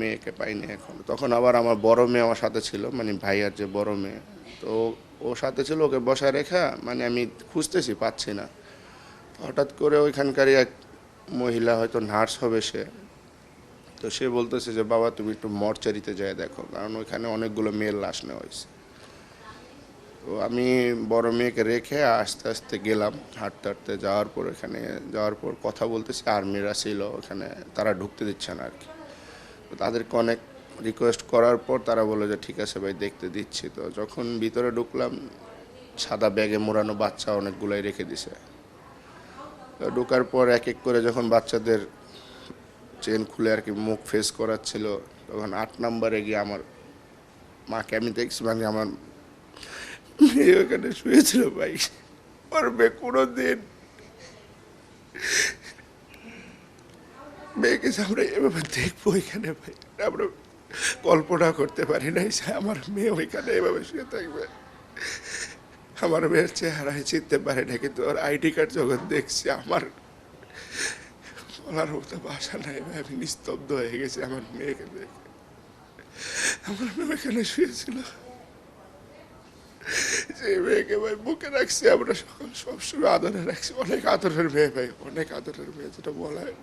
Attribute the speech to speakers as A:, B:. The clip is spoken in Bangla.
A: মেয়েকে পাইনি এখন। তখন আবার আমার বড় মেয়ে আমার সাথে ছিল, মানে ভাইয়ার যে বড় মেয়ে, তো ও সাথে ছিল, ওকে বসায় রেখা মানে আমি খুঁজতেছি, পাচ্ছি না। হঠাৎ করে ওইখানকারই এক মহিলা, হয়তো নার্স হবে সে, তো সে বলতেছে যে বাবা তুমি একটু মর্চারিতে যেয়ে দেখো, কারণ ওইখানে অনেকগুলো মেয়ের লাশ নেওয়া হয়েছে। তো আমি বড় মেয়েকে রেখে আস্তে আস্তে গেলাম, হাঁটতে হাঁটতে যাওয়ার পর এখানে যাওয়ার পর কথা বলতেছি, আর্মিরা ছিল ওখানে, তারা ঢুকতে দিচ্ছে না আর কি। তো তাদেরকে অনেক রিকোয়েস্ট করার পর তারা বললো যে ঠিক আছে ভাই দেখতে দিচ্ছি। তো যখন ভিতরে ঢুকলাম, সাদা ব্যাগে মোড়ানো বাচ্চা অনেকগুলাই রেখে দিছে। তো ঢোকার পর এক এক করে যখন বাচ্চাদের চেন খুলে আর কি মুখ ফেস করাচ্ছিল, তখন 8 নম্বরে গিয়ে আমার মাকে আমি দেখছি, মানে আমার মেয়ে ওখানে শুয়েছিল ভাই। ওর মেয়ে কোনো দিন মেয়েকে যে আমরা এভাবে দেখবো এখানে ভাই, আমরা কল্পনা করতে পারি নাই যে আমার মেয়ে ওইখানে এভাবে শুয়ে থাকবে। আমার মেয়ের চেহারায় চিনতে পারে না, কিন্তু ওর আইডি কার্ড যখন দেখছি আমার বলার মতো ভাষা নাই ভাই, আমি নিস্তব্ধ হয়ে গেছি আমার মেয়েকে দেখে। আমার মেয়ে এখানে শুয়েছিল, যে মেয়েকে ভাই বুকে রাখছি আমরা সকল সবসময় আদরে রাখছি, অনেক আদরের মেয়ে ভাই, অনেক আদরের মেয়ে যেটা বলা হয়।